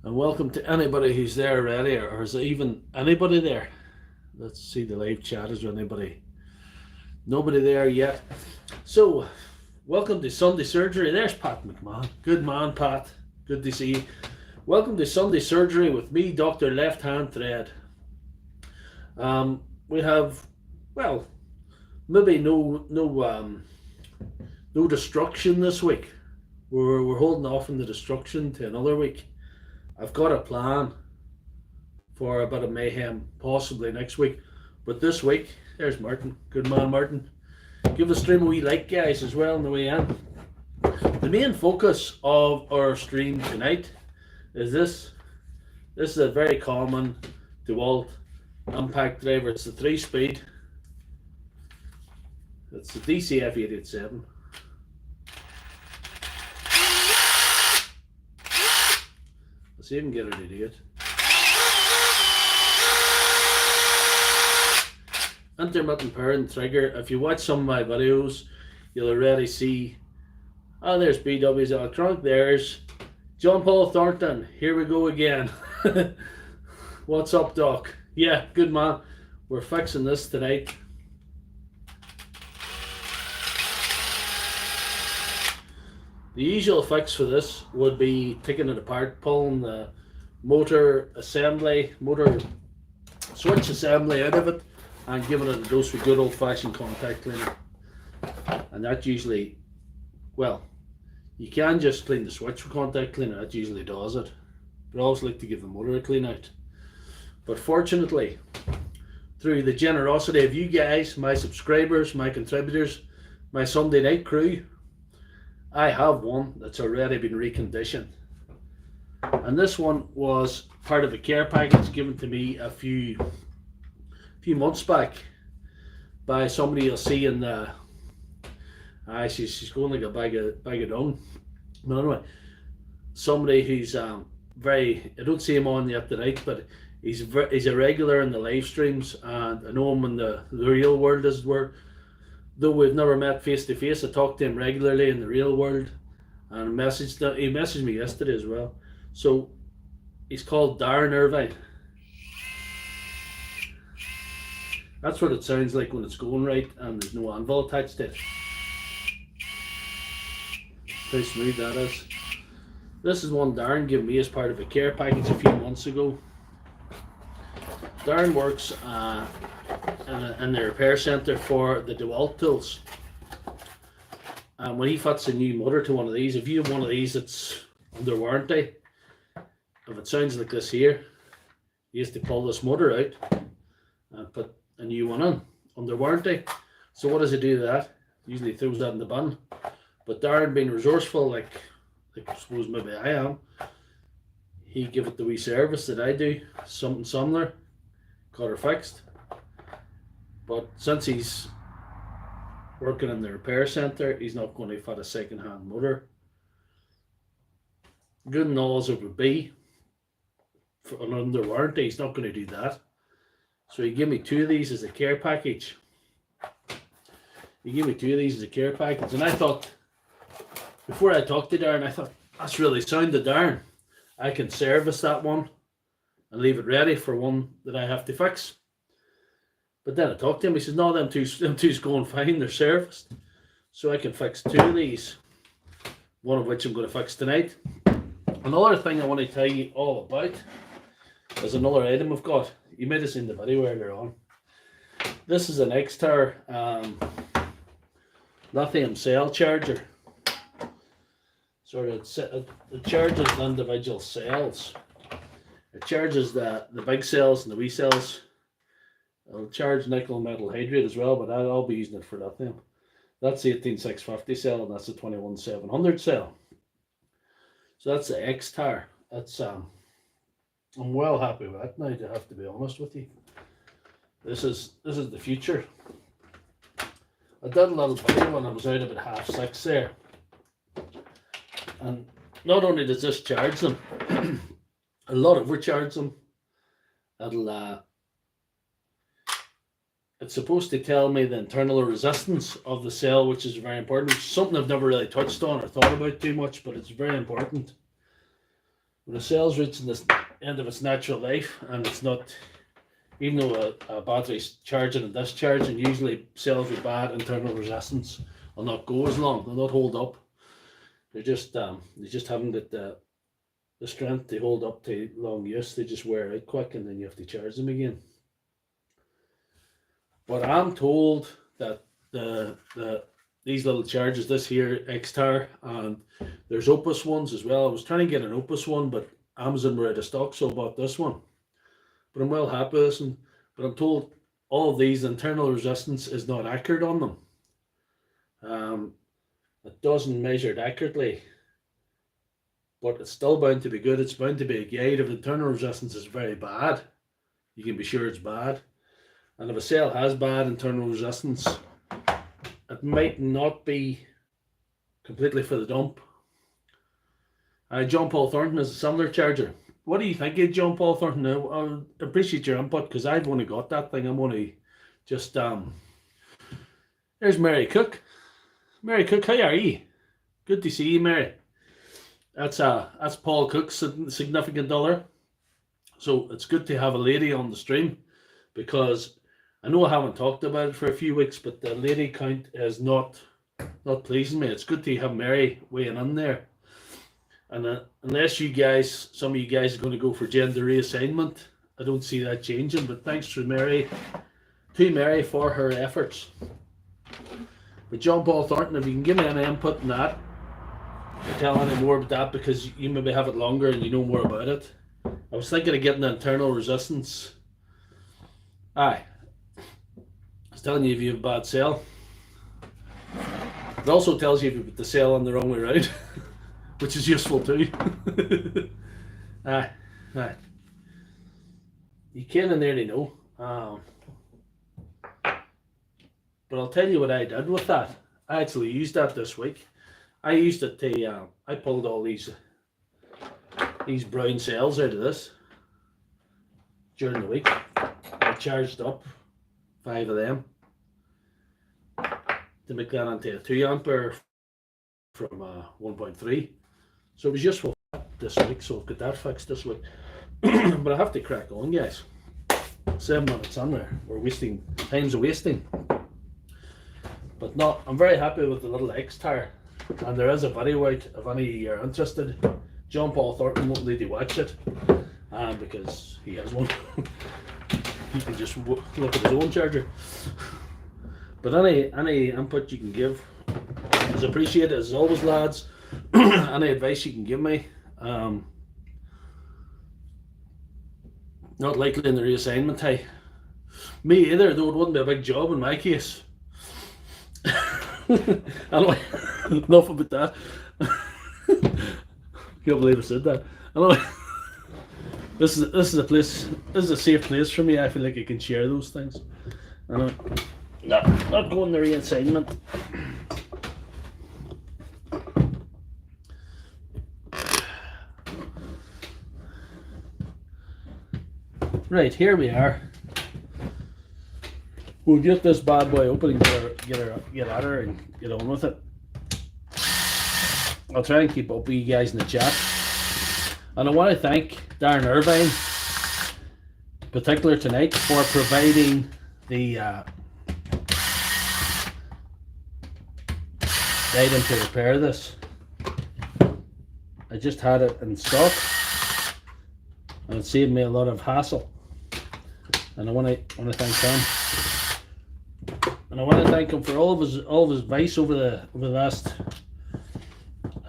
And welcome to anybody who's there already, or is there even anybody there? Let's see the live chat. Is there anybody? Nobody there yet. So, welcome to Sunday Surgery. There's Pat McMahon. Good man, Pat. Good to see you. Welcome to Sunday Surgery with me, Doctor Lefthandthread. We have, well, maybe no destruction this week. We're holding off on the destruction to another week. I've got a plan for a bit of mayhem possibly next week, but this week, there's Martin. Good man, Martin. Give the stream a wee like, guys, as well on the way in. The main focus of our stream tonight is this. This is a very common Dewalt Impact Driver. It's the 3-speed. It's the DCF887. Let's see if we can get her to do it. Intermittent power and trigger. If you watch some of my videos, you'll already see. Oh, there's BW's electronic. There's John Paul Thornton. Here we go again. What's up, Doc? Yeah, good man. We're fixing this tonight. The usual fix for this would be taking it apart, pulling the motor assembly, motor switch assembly out of it, and giving it a dose of good old-fashioned contact cleaner. And that usually, well, you can just clean the switch with contact cleaner. That usually does it. But I always like to give the motor a clean out. But fortunately, through the generosity of you guys, my subscribers, my contributors, my Sunday night crew, I have one that's already been reconditioned. And this one was part of a care package given to me a few months back by somebody you'll see in the she's going like a bag of dung. But anyway, somebody who's very, I don't see him on yet tonight, but he's a regular in the live streams, and I know him in the real world, as it were. Though we've never met face to face, I talk to him regularly in the real world, and he messaged me yesterday as well. So he's called Darren Irvine. That's what it sounds like when it's going right and there's no anvil attached to it. How smooth that is. This is one Darren gave me as part of a care package a few months ago. Darren works in the repair centre for the Dewalt tools. And when he fits a new motor to one of these, if you have one of these that's under warranty, if it sounds like this here, you have to pull this motor out and put a new one in under warranty. So what does he do to that? Usually throws that in the bin. But Darren, being resourceful like I suppose maybe I am, he gave it the wee service that I do, something similar, got her fixed. But since he's working in the repair centre, he's not going to fit a second-hand motor. Good and all as it would be for under warranty, he's not going to do that. So he gave me 2 of these as a care package. And I thought, before I talked to Darren, I thought, that's really sound to Darren. I can service that one and leave it ready for one that I have to fix. But then I talked to him, he says, no, them two's going fine, they're serviced. So I can fix 2 of these, one of which I'm going to fix tonight. Another thing I want to tell you all about is another item I've got. You might have seen the video earlier on. This is an X-Tower lithium cell charger. So it charges the individual cells. It charges the big cells and the wee cells. It'll charge nickel metal hydrate as well, but I'll be using it for lithium. That's the 18650 cell, and that's the 21700 cell. So that's the X-Tower. That's I'm well happy with that now, to have to be honest with you. This is the future. I did a little video when I was out about 6:30 there. And not only does this charge them, it'll overcharge them. It's supposed to tell me the internal resistance of the cell, which is very important. It's something I've never really touched on or thought about too much, but it's very important. when a cell's reaching the end of its natural life, and it's not, even though a battery's charging and discharging, usually cells with bad internal resistance will not go as long, they'll not hold up. They just haven't got the strength to hold up to long use. They just wear out quick, and then you have to charge them again. But I'm told that these little chargers, this here X-Tar, and there's Opus ones as well. I was trying to get an Opus one, but Amazon were out of stock, so I bought this one. But I'm well happy with this one. But I'm told all of these internal resistance is not accurate on them. It doesn't measure it accurately, but it's still bound to be good. It's bound to be a guide. If internal resistance is very bad, you can be sure it's bad. And if a cell has bad internal resistance, it might not be completely for the dump. John Paul Thornton is a similar charger. What do you think of John Paul Thornton? I appreciate your input, because I've only got that thing. I'm only just there's Mary Cook. Mary Cook, how are you? Good to see you, Mary. That's Paul Cook's significant other. So it's good to have a lady on the stream, because I know I haven't talked about it for a few weeks, but the lady count is not pleasing me. It's good to have Mary weighing in there. And unless you guys, some of you guys are going to go for gender reassignment, I don't see that changing. But thanks to Mary for her efforts. But John Paul Thornton, if you can give me any input on that, or tell any more about that, because you maybe have it longer and you know more about it. I was thinking of getting the internal resistance. Aye. It's telling you if you have a bad cell. It also tells you if you put the cell on the wrong way around, which is useful too. Aye. You kind of nearly know. But I'll tell you what I did with that. I actually used that this week. I used it to, I pulled all these brown cells out of this during the week. I charged up 5 of them to make that into a 2 ampere from 1.3. So it was useful this week, so I've got that fixed this week. But I have to crack on, guys. 7 minutes on there. We're wasting, time's a wasting. But no, I'm very happy with the little X-Tar. And there is a video out if any of you are interested. John Paul Thornton won't need to watch it, because he has one. He can just look at his own charger. But any input you can give is appreciated, as always, lads. Any advice you can give me. Not likely in the reassignment, hey. Me either, though it wouldn't be a big job in my case. Anyway, enough about that. Can't believe I said that. Anyway, this is a place. This is a safe place for me. I feel like I can share those things. Anyway, not going the reassignment. Right, here we are. We'll get this bad boy open and get at her and get on with it. I'll try and keep up with you guys in the chat. And I want to thank Darren Irvine, in particular tonight, for providing the item to repair this. I just had it in stock, and it saved me a lot of hassle. And I want to thank him. And I want to thank him for all of his advice over the last,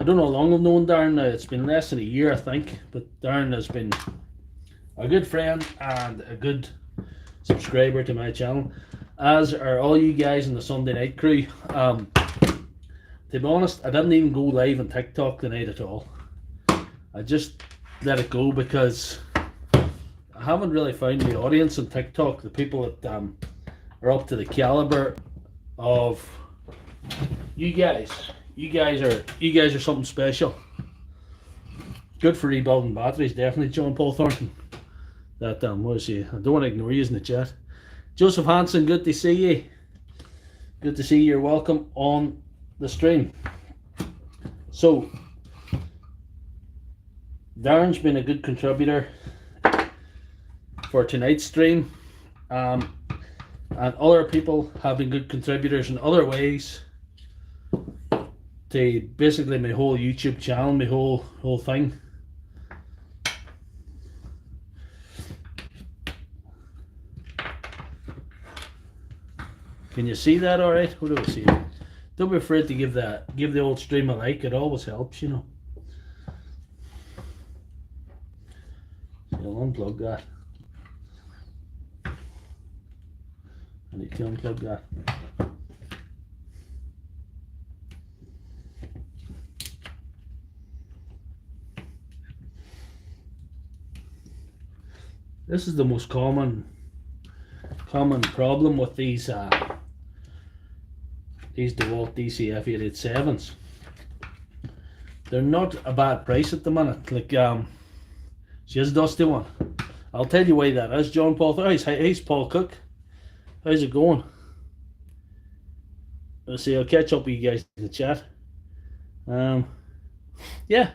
I don't know how long I've known Darren now. It's been less than a year, I think. But Darren has been a good friend and a good subscriber to my channel, as are all you guys in the Sunday night crew. To be honest, I didn't even go live on TikTok tonight at all. I just let it go because I haven't really found the audience on TikTok, the people that are up to the caliber of you guys. You guys are something special. Good for rebuilding batteries, definitely, John Paul Thornton. That what is he? I don't want to ignore you in the chat. Joseph Hansen, good to see you. Good to see you. You're welcome on the stream. So Darren's been a good contributor for tonight's stream, and other people have been good contributors in other ways to basically my whole YouTube channel, my whole thing. Can you see that all right? What do I see? Don't be afraid to give the old stream a like. It always helps, you know. So I'll unplug that. I need to unplug that. This is the most common problem with these Dewalt DCF887s. They're not a bad price at the minute. Like she has a dusty one. I'll tell you why that is. John Paul. He's Paul Cook. How's it going? Let's see. I'll catch up with you guys in the chat. Yeah.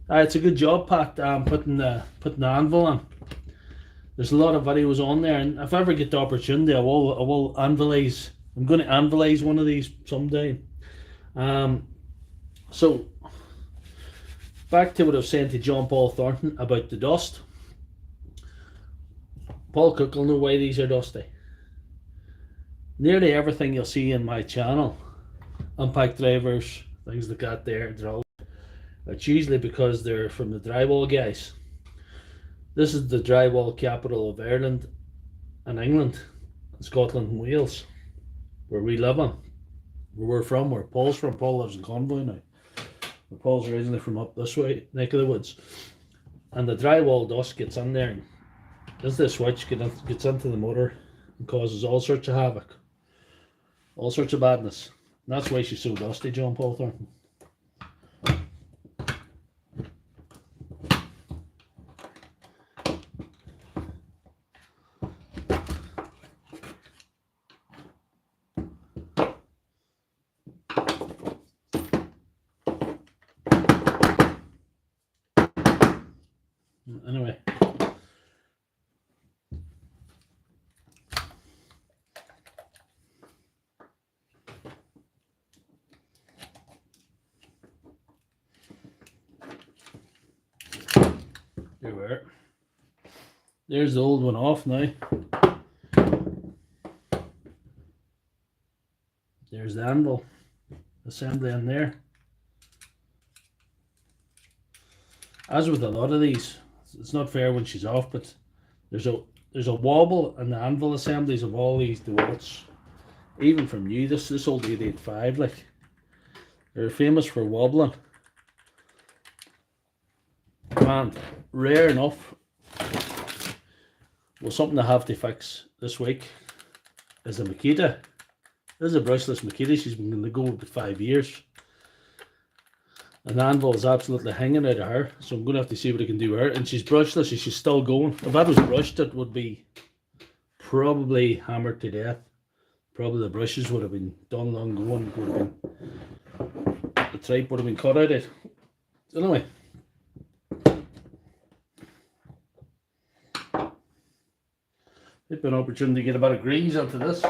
It's a good job, Pat. Putting the anvil on. There's a lot of videos on there, and if I ever get the opportunity, I will anvilize. I'm going to anvilize one of these someday. So back to what I was saying to John Paul Thornton about the dust. Paul Cook will know why these are dusty. Nearly everything you'll see in my channel, impact drivers, things like that, it's usually because they're from the drywall guys. This is the drywall capital of Ireland and England, Scotland and Wales, where we live in, where we're from, where Paul's from. Paul lives in Convoy now. But Paul's originally from up this way, neck of the woods. And the drywall dust gets in there, and as the switch gets into the motor and causes all sorts of havoc, all sorts of badness. And that's why she's so dusty, John Paul Thornton. Anyway, there we are. There's the old one off now. There's the anvil assembly in there. As with a lot of these, it's not fair when she's off, but there's a wobble in the anvil assemblies of all these Dewalts, even from new. This old 885, like, they're famous for wobbling. And rare enough, well, something I have to fix this week is the Makita. This is a brushless Makita. She's been going to go to 5 years. And the anvil is absolutely hanging out of her, so I'm going to have to see what I can do with her. And she's brushless, and she's still going. If that was brushed, it would be probably hammered to death. Probably the brushes would have been done long ago. The tripe would have been cut out of it. So anyway. It's been an opportunity to get a bit of grease onto this.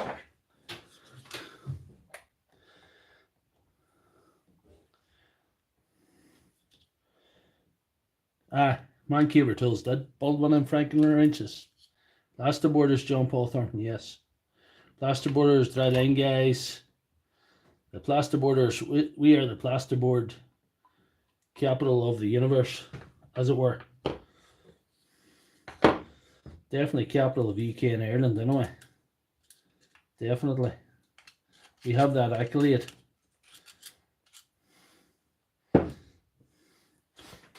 Mancuber tools did. Baldwin and Franklin wrenches. Plaster borders, John Paul Thornton, yes. Plaster borders, dry line guys. The plaster borders, we are the plasterboard capital of the universe, as it were. Definitely capital of UK and Ireland, anyway. Definitely. We have that accolade.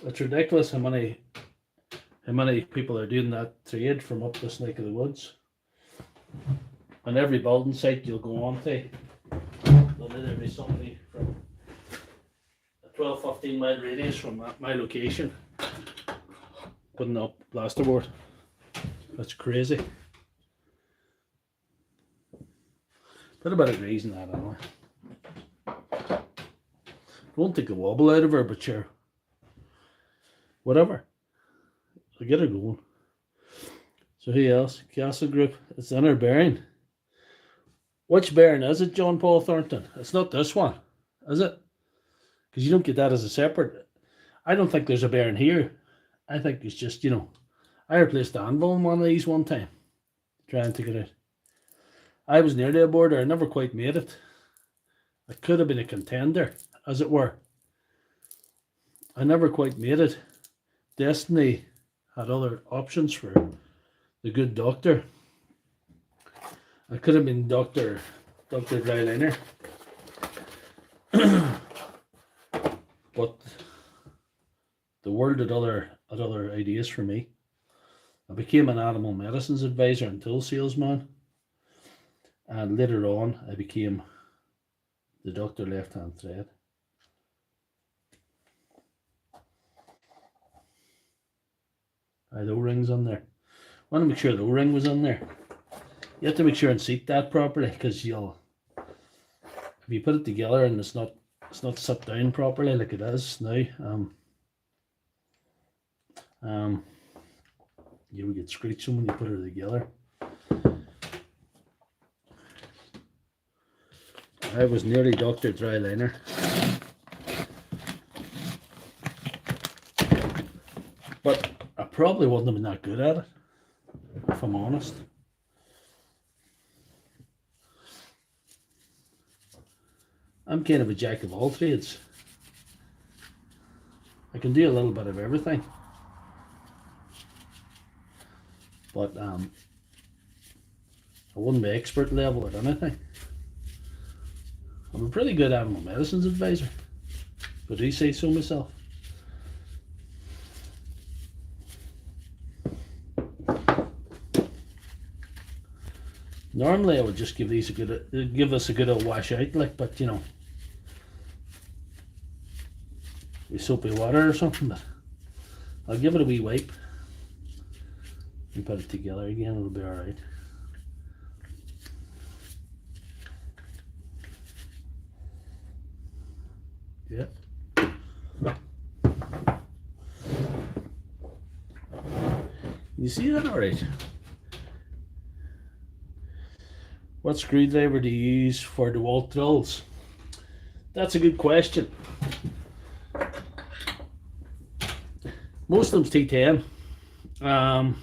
It's ridiculous how many people are doing that trade from up this neck of the woods. On every building site you'll go on to, there'll either be somebody from a 12-15 mile radius from my location putting up plasterboard. That's crazy. Put a bit of grease in that anyway. Won't take a wobble out of her, but sure, whatever. I'll get her going. So who else? Castle Group. It's the inner bearing. Which bearing is it, John Paul Thornton? It's not this one, is it? Because you don't get that as a separate. I don't think there's a bearing here. I think it's just, you know, I replaced the anvil on one of these one time, trying to get it. I was nearly aboard her. I never quite made it. It could have been a contender, as it were. I never quite made it. Destiny had other options for the good doctor. I could have been Doctor Dreyliner. But the world had other ideas for me. I became an animal medicines advisor and tool salesman. And later on, I became the Doctor Lefthandthread. I had O-rings on there. I want to make sure the O-ring was on there. You have to make sure and seat that properly, because you'll, if you put it together and it's not set down properly like it is now, you will get screeching when you put it together. I was nearly Dr. Dreyliner. But I probably wouldn't have been that good at it, if I'm honest. I'm kind of a jack of all trades. I can do a little bit of everything. But I wouldn't be expert level at anything. I'm a pretty good animal medicines advisor. But I say so myself. Normally I would just give these give us a good old wash out, like, but you know, with soapy water or something. But I'll give it a wee wipe and put it together again. It'll be all right. Yeah. You see that all right? What screwdriver do you use for Dewalt drills? That's a good question. Most of them's T10. I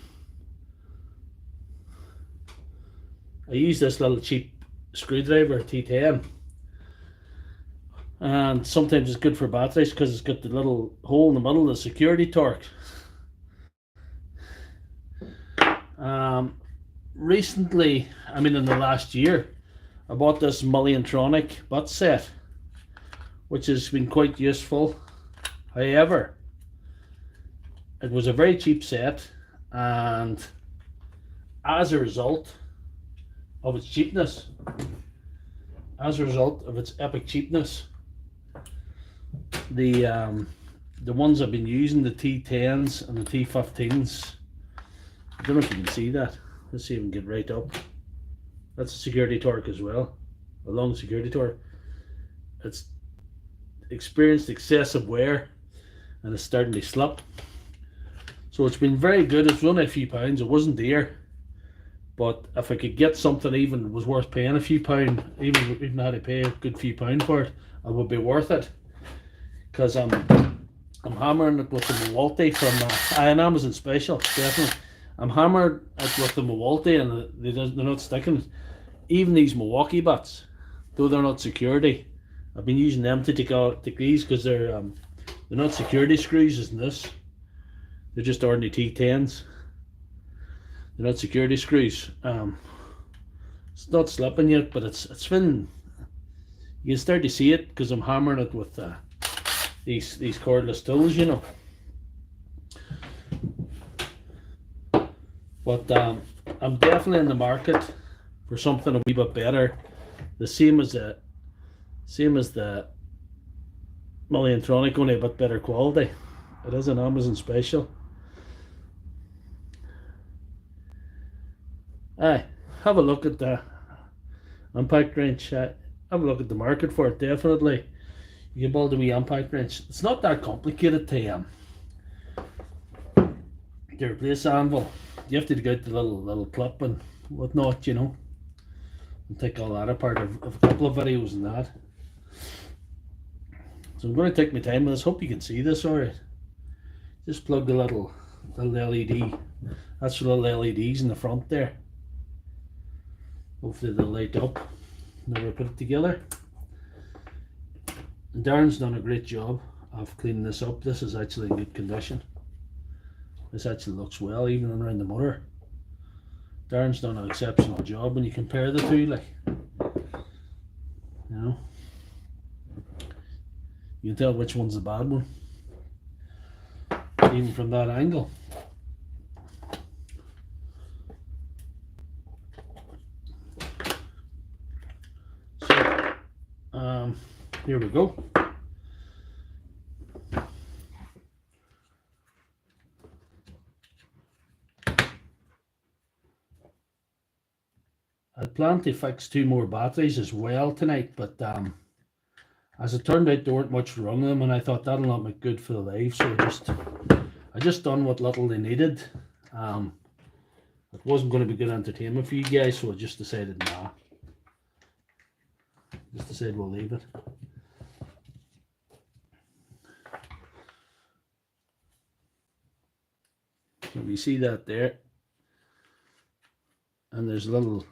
use this little cheap screwdriver, T10. And sometimes it's good for batteries because it's got the little hole in the middle, the security torque. Recently, I mean in the last year, I bought this Milliontronic butt set, which has been quite useful. However, it was a very cheap set, and as a result of its cheapness, as a result of its epic cheapness, the ones I've been using, the T10s and the T15s, I don't know if you can see that. Let's see if we can get right up. That's a security torque as well, a long security torque. It's experienced excessive wear and it's starting to slip. So it's been very good. It's only a few pounds. It wasn't dear, but if I could get something even was worth paying a few pounds, even had to pay a good few pounds for it, it would be worth it. Because I'm hammering it with the Dewalt from an Amazon special, definitely. I'm hammered it with the Dewalt and they're not sticking. Even these Milwaukee butts, though they're not security, I've been using them to take these because they're not security screws as in this. They're just ordinary T10s. They're not security screws. It's not slipping yet, but it's been. You can start to see it because I'm hammering it with these cordless tools, you know. But I'm definitely in the market for something a wee bit better, the same as the Milliontronic, only a bit better quality. It is an Amazon special. Aye, have a look at the impact wrench. Have a look at the market for it. Definitely, you can build a wee impact wrench. It's not that complicated to to replace the anvil, you have to dig out the little clip and whatnot, you know, and take all that apart. Of a couple of videos and that. So I'm going to take my time with this. Hope you can see this alright. Just plug the little LED. That's the little LEDs in the front there. Hopefully they'll light up. Now we put it together. And Darren's done a great job of cleaning this up. This is actually in good condition. This actually looks well, even around the motor. Darren's done an exceptional job when you compare the two, like, you know. You can tell which one's the bad one, even from that angle. So, here we go. I plan to fix 2 more batteries as well tonight, but as it turned out, there weren't much wrong with them, and I thought that'll not make good for the live, so I just done what little they needed. It wasn't going to be good entertainment for you guys, so I just decided nah. Just decided we'll leave it. So you see that there, and there's a little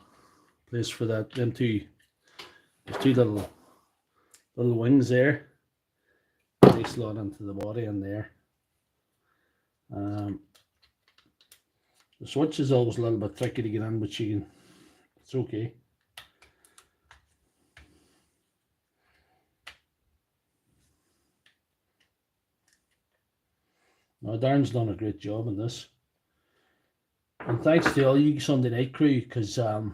place for that. Them two, there's 2 little wings there. They slot into the body in there. The switch is always a little bit tricky to get in, but you can. It's okay. Now Darren's done a great job on this, and thanks to all you Sunday night crew, because to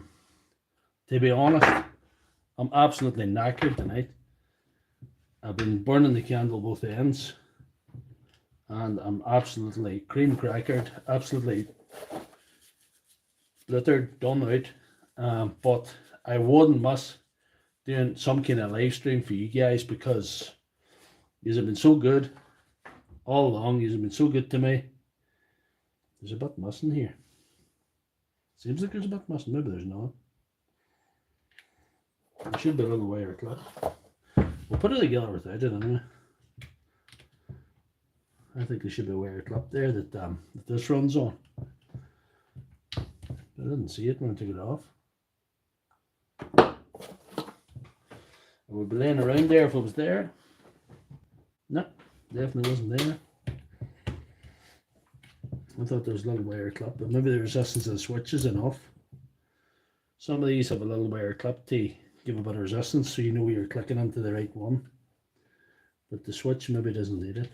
be honest, I'm absolutely knackered tonight. I've been burning the candle both ends, and I'm absolutely cream crackered, absolutely littered, done out. But I wouldn't miss doing some kind of live stream for you guys, because you have been so good all along. You have been so good to me. There's a bit missing here. Seems like there's a bit missing. Maybe there's not. There should be a little wire clip. We'll put it together without it anyway. I think there should be a wire clip there that this runs on. I didn't see it when I took it off. It would be laying around there if it was there. No, definitely wasn't there. I thought there was a little wire clip, but maybe the resistance of the switch is enough. Some of these have a little wire clip to give a bit of resistance, so you know you're clicking into the right one. But the switch maybe doesn't need it.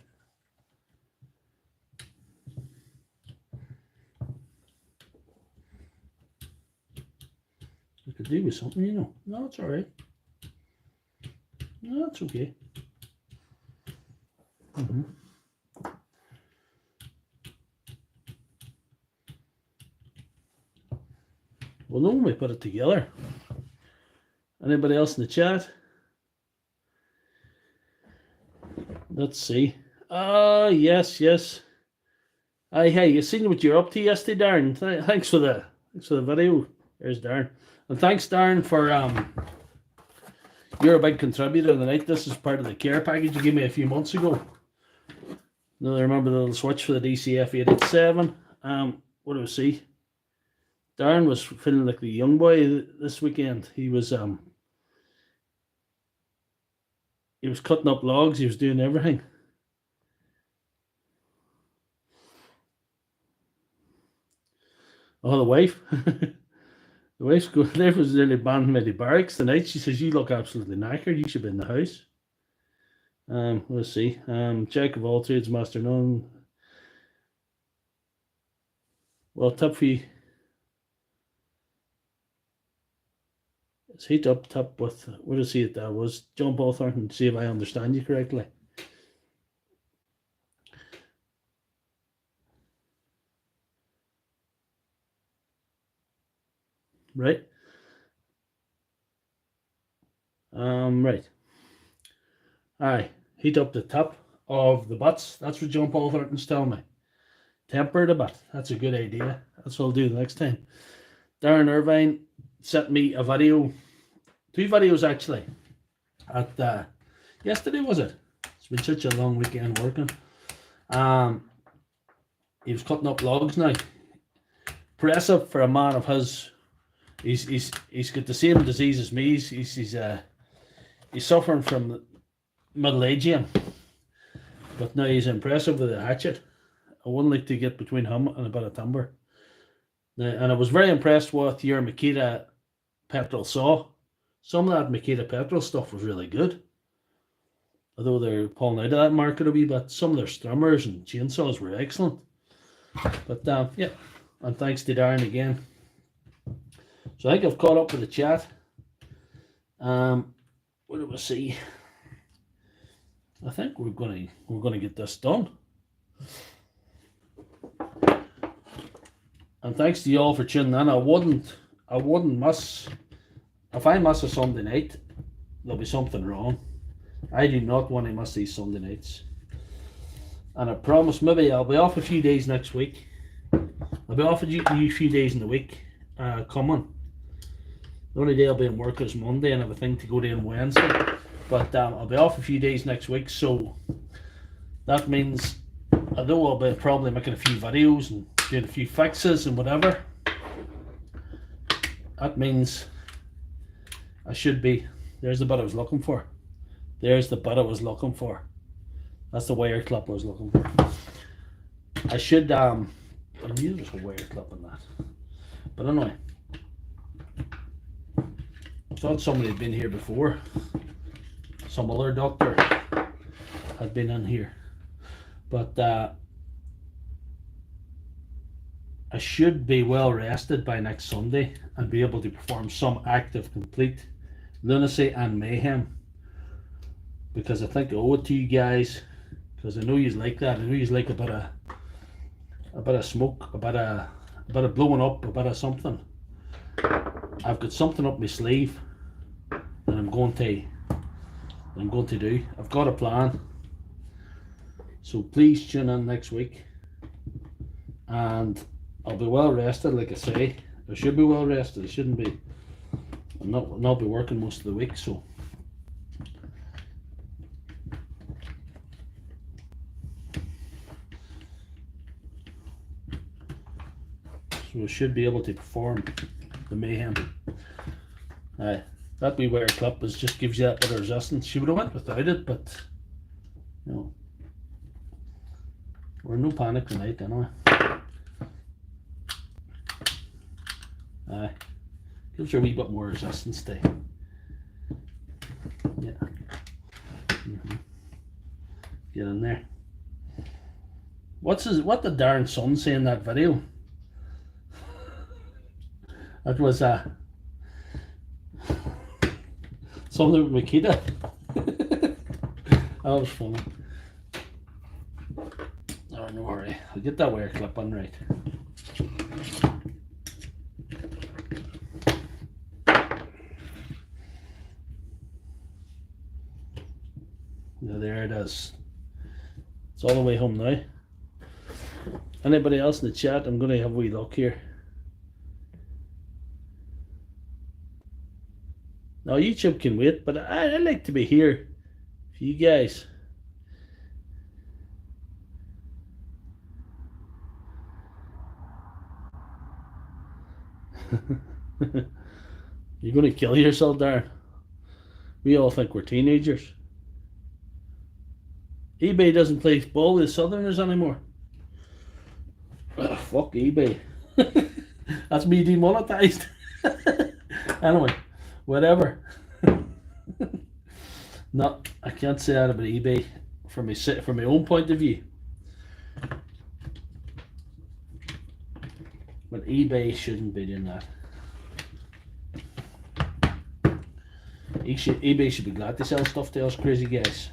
I could do with something, you know. No, it's alright. No, it's okay. We'll know when we put it together. Anybody else in the chat? Let's see. Yes. Hey, you seen what you're up to yesterday, Darren? Thanks for the video. There's Darren, and thanks, Darren, for you're a big contributor tonight. This is part of the care package you gave me a few months ago. Now I remember the little switch for the DCF887. What do we see? Darren was feeling like the young boy this weekend. He was cutting up logs. He was doing everything. Oh, the wife. The wife's going there, was nearly banned me to barracks tonight. She says, "You look absolutely knackered. You should be in the house." Let's see. Jack of all trades, master none. Well, tip for you. It's heat up top with, what does he that was? Jump off there and see if I understand you correctly. Right. Right. Aye. Heat up the top of the butts. That's what John Paul Thornton's telling me. tempered a bit. That's a good idea. That's what I'll do the next time. Darren Irvine sent me a video, 2 videos actually, at yesterday was it? It's been such a long weekend working. He was cutting up logs now. Impressive for a man of his. He's got the same disease as me. He's suffering from middle age again, but now he's impressive with a hatchet. I wouldn't like to get between him and a bit of timber. And I was very impressed with your Makita petrol saw. Some of that Makita petrol stuff was really good. Although they're pulling out of that market a wee bit, some of their strummers and chainsaws were excellent. But yeah, and thanks to Darren again. So I think I've caught up with the chat. What do we see? I think we're gonna get this done. And thanks to you all for tuning in. I wouldn't miss. If I miss a Sunday night, there'll be something wrong. I do not want to miss these Sunday nights. And I promise, maybe I'll be off a few days next week. I'll be off a few days in the week coming. The only day I'll be in work is Monday, and I have a thing to go to on Wednesday. But I'll be off a few days next week, so that means I know I'll be probably making a few videos and doing a few fixes and whatever. That means I should be. There's the bit I was looking for. There's the bit I was looking for. That's the wire clip I was looking for. I should I knew there was a wire clip in that. But anyway, I thought somebody had been here before. Some other doctor had been in here. But I should be well rested by next Sunday and be able to perform some active, complete lunacy and mayhem. Because I think I owe it to you guys. Because I know you like that. I know you like a bit of smoke, a bit of blowing up, a bit of something. I've got something up my sleeve that I'm going to do. I've got a plan. So please tune in next week, and I'll be well rested. Like I say, I should be well rested. I shouldn't be. I'll not be working most of the week, so. So I should be able to perform the mayhem. That wee wire clip just gives you that bit of resistance. She would have went without it, but you know, we're no panic tonight anyway. Gives you a wee bit more resistance to. Yeah. Get in there. What did Darren's son say in that video? That was something with Makita. That was funny. Oh, no worry. I'll get that wire clip on right. Yeah, there it is. It's all the way home now. Anybody else in the chat? I'm going to have a wee look here. Now YouTube can wait, but I like to be here for you guys. You're going to kill yourself, Darren. We all think we're teenagers. eBay doesn't play ball with the Southerners anymore. Oh, fuck eBay. That's me demonetized. Anyway. Whatever. No, I can't say that about eBay from my own point of view. But eBay shouldn't be doing that. eBay should be glad to sell stuff to us crazy guys.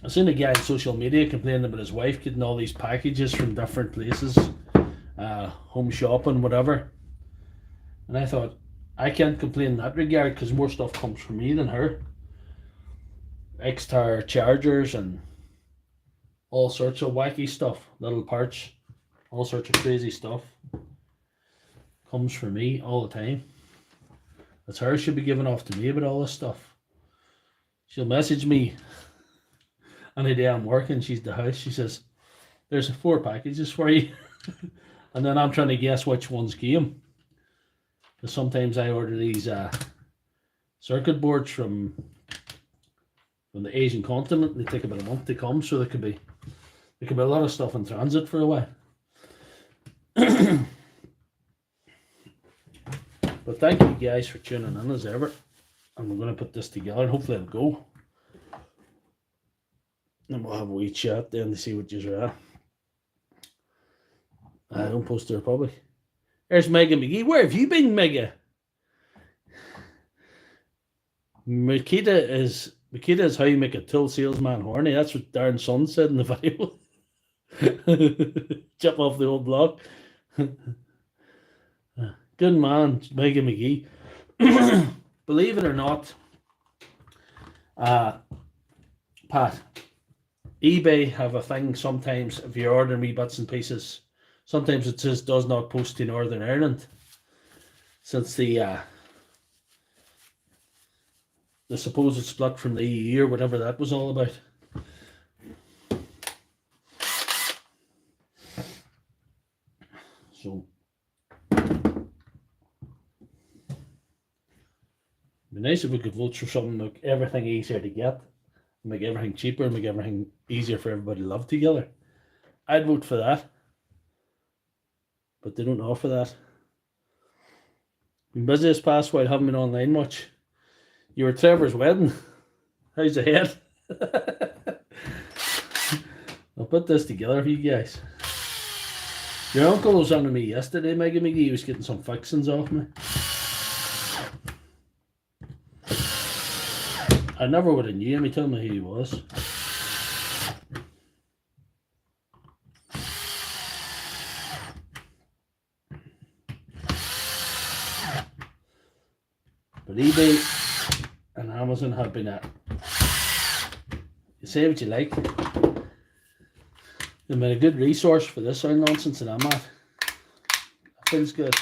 I've seen a guy on social media complaining about his wife getting all these packages from different places, home shopping, whatever. And I thought, I can't complain in that regard because more stuff comes from me than her. X-Tar chargers and all sorts of wacky stuff, little parts, all sorts of crazy stuff comes from me all the time. It's her should be giving off to me about all this stuff. She'll message me any day I'm working, she's at the house, she says, there's 4 packages for you. And then I'm trying to guess which ones came. Because sometimes I order these circuit boards from the Asian continent. They take about a month to come, so there could be a lot of stuff in transit for a while. But thank you guys for tuning in as ever. And we're going to put this together and hopefully it'll go. And we'll have a wee chat then to see what you're at. Don't post to the public. There's Mega McGee. Where have you been, Mega? Makita is how you make a tool salesman horny. That's what Darren Son said in the video. Chop off the old block. Good man, Mega McGee. Believe it or not, Pat, eBay have a thing sometimes if you're ordering me bits and pieces. Sometimes it says does not post to Northern Ireland. Since the supposed split from the EU or whatever that was all about. So it'd be nice if we could vote for something like everything easier to get, make everything cheaper, make everything easier for everybody to live together. I'd vote for that. But they don't offer that. Been busy this past while, haven't been online much. You were Trevor's wedding. How's the head? I'll put this together for you guys. Your uncle was on to me yesterday, Mega McGee. He was getting some fixings off me. I never would have knew him. He told me who he was. But eBay and Amazon have been at, you say what you like, they've been a good resource for this sort of nonsense that I'm at. That feels good.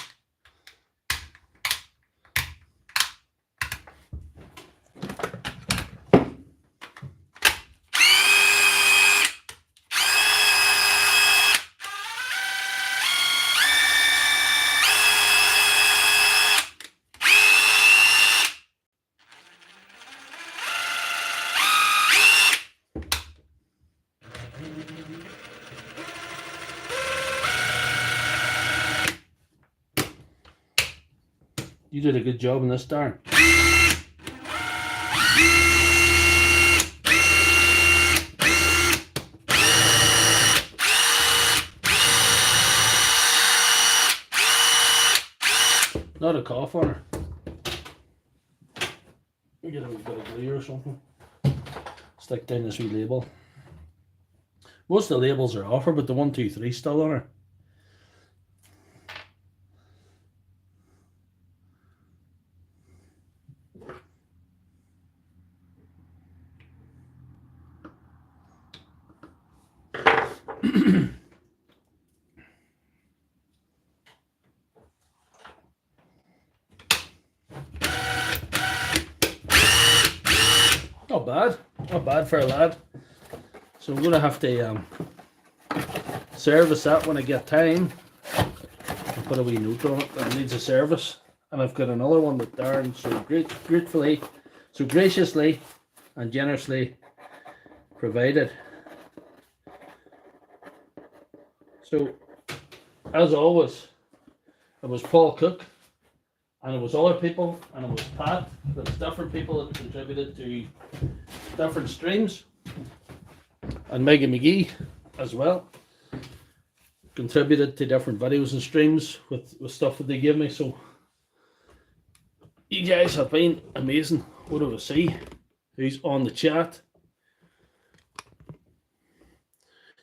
You did a good job in this, Darren. Not a cough on her. Get a wee bit of glue or something. Stick down this wee label. Most of the labels are off her, but the 1, 2, 3 still on her. Not bad for a lad. So I'm gonna have to service that when I get time. I'll put a wee note on it that needs a service. And I've got another one that Darren so graciously and generously provided. So as always, it was Paul Cook, and it was other people, and it was Pat. There's different people that contributed to different streams, and Megan McGee as well contributed to different videos and streams with stuff that they give me. So you guys have been amazing. What do we see? Who's on the chat?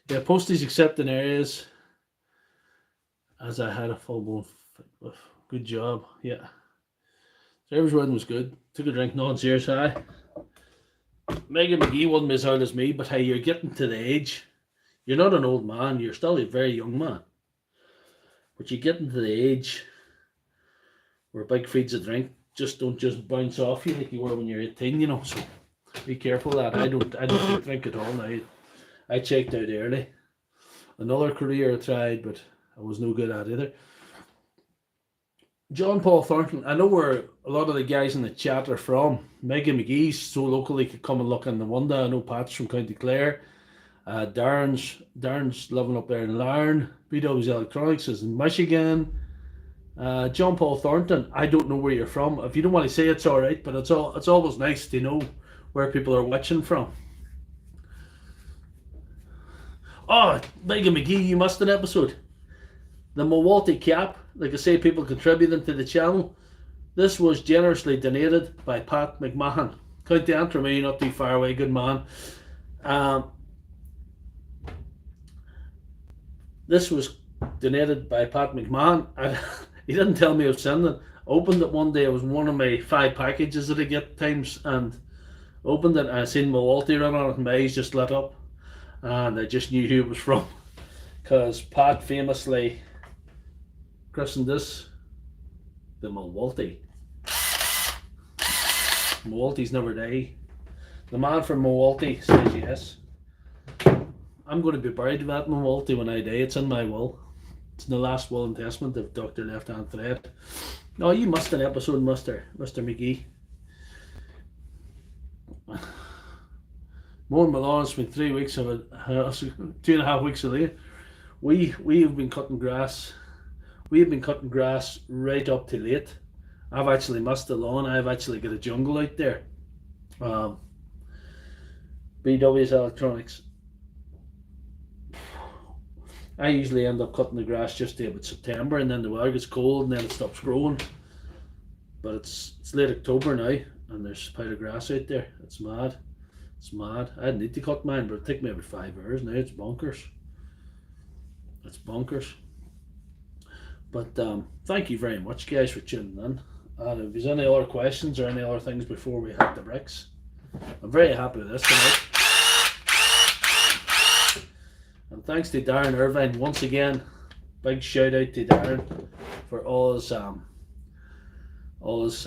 Yeah, posties except in areas as I had a full blown with. Good job. Yeah. Trevor's wedding was good. Took a drink, no serious high. Megan McGee wouldn't be as old as me, but hey, you're getting to the age. You're not an old man, you're still a very young man. But you're getting to the age where big feeds of drink don't just bounce off you like you were when you're 18, you know. So be careful of that. I don't drink at all now. I checked out early. Another career I tried, but I was no good at either. John Paul Thornton, I know where a lot of the guys in the chat are from. Megan McGee's so local he could come and look in the window. I know Pat's from County Clare. Darren's living up there in Larne. BW's Electronics is in Michigan. John Paul Thornton, I don't know where you're from. If you don't want to say it's alright, but it's always nice to know where people are watching from. Oh, Megan McGee, you missed an episode. The Milwaukee cap, like I say, people contributing to the channel. This was generously donated by Pat McMahon. County Antrim, not too far away, good man. This was donated by Pat McMahon. He didn't tell me I was sending it. Opened it one day, it was one of my 5 packages that I get times, and opened it and I seen Milwaukee run on it and my eyes just lit up. And I just knew who it was from. Because Pat famously christened this the Milwaukee. Milwaukee's never die. The man from Milwaukee says yes. I'm going to be buried with that Milwaukee when I die. It's in my will. It's in the last will and testament of Doctor Lefthandthread. No, you missed an episode, Mr. McGee. More Milan, it's been 3 weeks of it, 2.5 weeks of it. We have been cutting grass. We have been cutting grass right up to late. I've actually missed the lawn. I've actually got a jungle out there. BW's Electronics. I usually end up cutting the grass just about September, and then the weather gets cold and then it stops growing. But it's late October now and there's a pile of grass out there. It's mad. It's mad. I need to cut mine, but it'll take me about 5 hours now. It's bonkers. It's bonkers. But thank you very much, guys, for tuning in. And if there's any other questions or any other things before we hit the bricks, I'm very happy with this tonight. And thanks to Darren Irvine once again. Big shout out to Darren for all his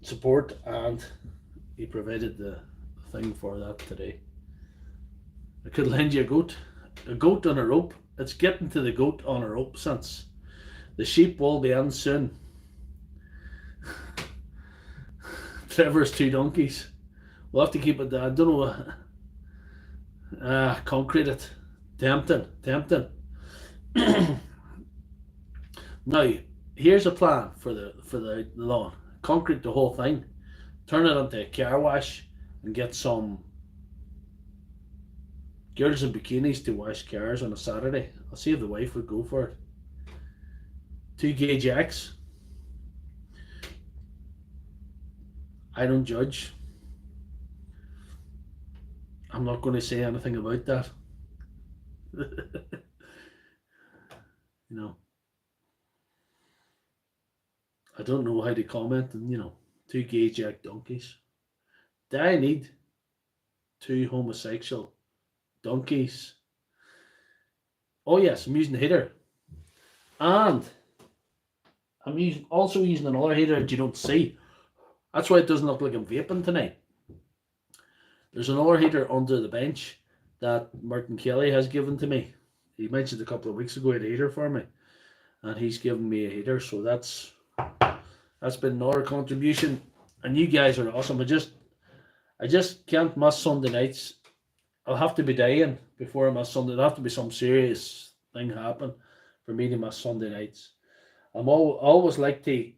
support, and he provided the thing for that today. I could lend you a goat on a rope. It's getting to the goat on a rope since the sheep will be in soon. Trevor's 2 donkeys. We'll have to keep it. I don't know. Concrete it. Tempting. Now, here's a plan for the lawn. Concrete the whole thing. Turn it into a car wash and get some girls in bikinis to wash cars on a Saturday. I'll see if the wife would go for it. 2 gauge X. I don't judge. I'm not going to say anything about that. You know, I don't know how to comment, and 2 gay jack donkeys. Do I need 2 homosexual donkeys? Oh yes, I'm using the heater, and I'm also using another heater that you don't see. That's why it doesn't look like I'm vaping tonight. There's another heater under the bench that Martin Kelly has given to me. He mentioned a couple of weeks ago he had a heater for me, and he's given me a heater, so that's been another contribution. And you guys are awesome. I just can't miss Sunday nights. I'll have to be dying before I miss Sunday. There'll have to be some serious thing happen for me to miss Sunday nights. I'm always like to,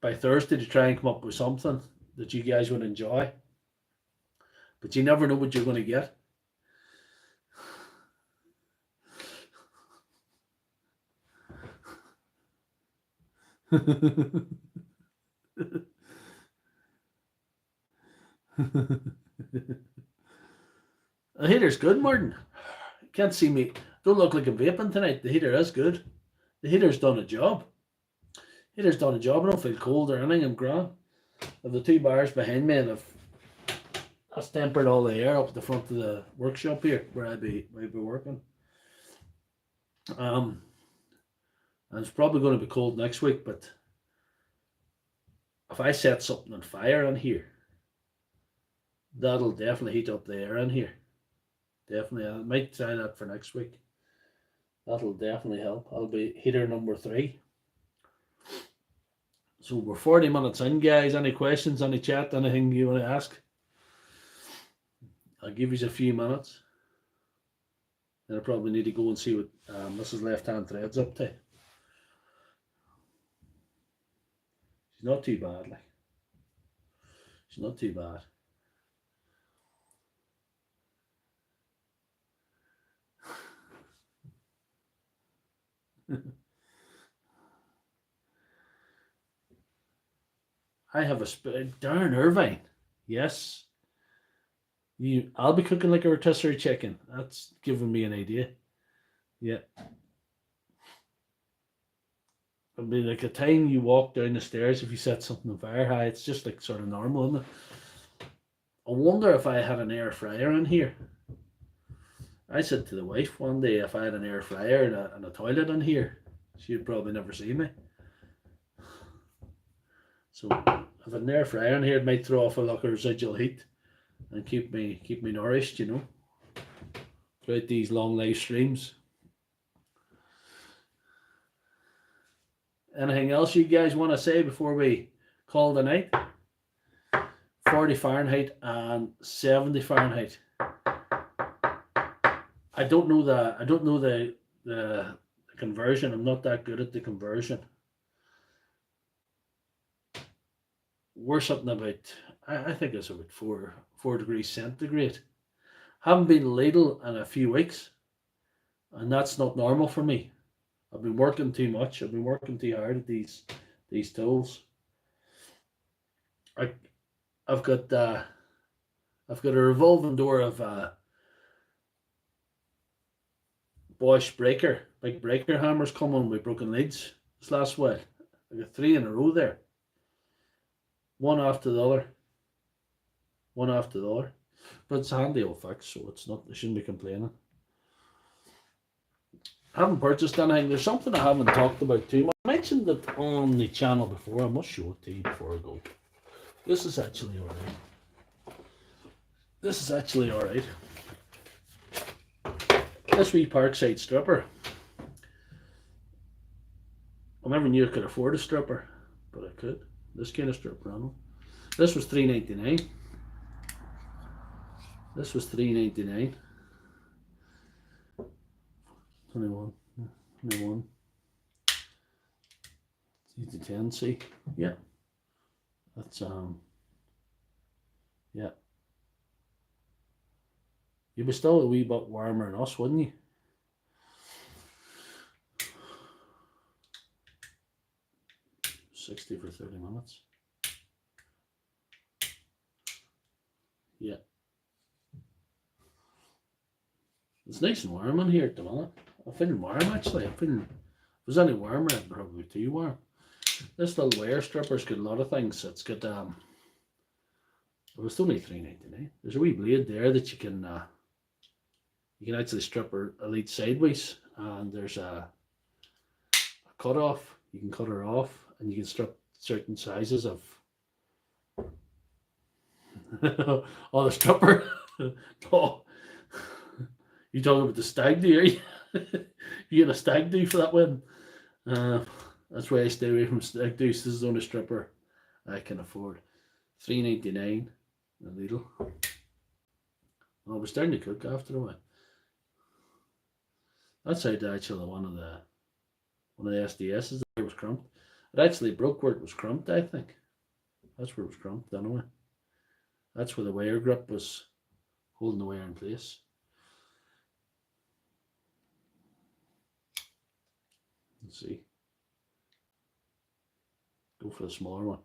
by Thursday, to try and come up with something that you guys would enjoy. But you never know what you're going to get. The heater's good, Martin. You can't see me. Don't look like I'm vaping tonight. The heater is good. The heater's done a job. I don't feel cold or anything. I'm grand. I have the 2 bars behind me, and That's tempered all the air up at the front of the workshop here where I'd be working. And it's probably going to be cold next week, but if I set something on fire in here, that'll definitely heat up the air in here. Definitely, I might try that for next week. That'll definitely help. I'll be heater number 3. So we're 40 minutes in, guys. Any questions, any chat, anything you want to ask? I'll give you a few minutes. Then I probably need to go and see what Mrs. Lefthandthread's up to. She's not too bad, like. She's not too bad. I have a darn Irvine. Yes. I'll be cooking like a rotisserie chicken. That's giving me an idea. Yeah. It'll be like a time you walk down the stairs if you set something on fire. Hi, it's just like sort of normal, isn't it? I wonder if I had an air fryer in here. I said to the wife one day if I had an air fryer and a toilet in here, she'd probably never see me. So if an air fryer in here, it might throw off a lot of residual heat and keep me nourished, you know, throughout these long live streams. Anything else you guys want to say before we call the night? 40 Fahrenheit and 70 Fahrenheit. I don't know the conversion. I'm not that good at the conversion. We're something about, I think it's about 4 degrees centigrade. Haven't been Lidl in a few weeks, and that's not normal for me. I've been working too much. I've been working too hard at these tools. I've got a revolving door of Bosch big breaker hammers coming with broken leads this last while. I got 3 in a row there. One after the other. But it's a handy old fix, so it's not, I shouldn't be complaining. I haven't purchased anything. There's something I haven't talked about too much. I mentioned it on the channel before. I must show it to you before I go. This is actually alright. This wee Parkside stripper. I never knew I could afford a stripper, but I could. This kind of stripper, I know. This was $3.99. This was $3.99. 21. See to 10, see? Yeah. That's yeah. You'd be still a wee bit warmer than us, wouldn't you? $60 for 30 minutes. Yeah. It's nice and warm in here at the minute. I'm feeling warm actually. If it was any warmer, I'd probably be too warm. This little wire stripper's got a lot of things. It's got it was only $3.99. There's a wee blade there that you can actually strip a lead sideways, and there's a cut off. You can cut her off, and you can strip certain sizes of oh, the stripper. Oh, you talking about the stag do, are you? You get a stag do for that one. That's why I stay away from stag do's. This is the only stripper I can afford. $3.99 a Lidl. Oh, I was starting to cook after a while. That's how actually one of the SDS's there was crumped. It actually broke where it was crumped, I think. That's where it was crumped anyway. That's where the wire grip was holding the wire in place. Let's see. Go for the smaller one.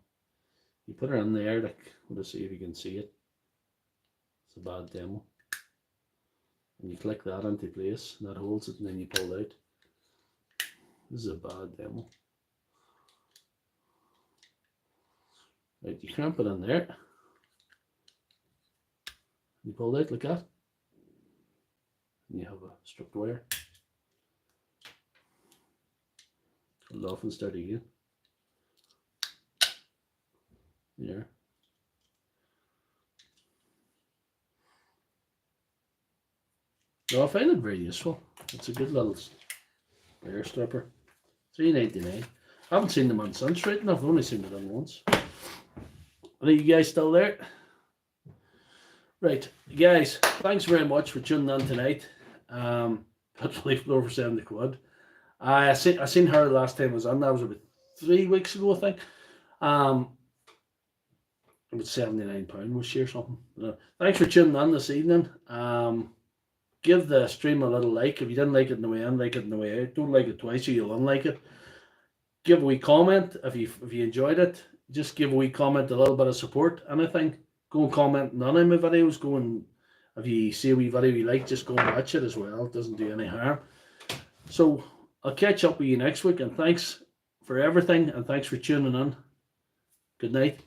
You put it in there, like, let's see if you can see it. It's a bad demo. And you click that into place, and that holds it, and then you pull it out. This is a bad demo. Right, you cramp it in there. You pull it out like that. And you have a stripped wire. Hold off and start again. There. No, I find it very useful. It's a good little wire stripper. $3.99. I haven't seen them on since, right? I've only seen it on once. Are you guys still there? Right, guys, thanks very much for tuning in tonight. Hopefully over 70 quid. I seen her last time I was on. That was about 3 weeks ago, I think. About £79 was she or something. Thanks for tuning in this evening. Give the stream a little like. If you didn't like it in the way in, like it in the way out. Don't like it twice or you'll unlike it. Give a wee comment if you enjoyed it. Just give a wee comment, a little bit of support. Anything. Go and comment on any of my videos. Go and, if you see a wee video you like, just go and watch it as well. It doesn't do any harm. So I'll catch up with you next week, and thanks for everything, and thanks for tuning in. Good night.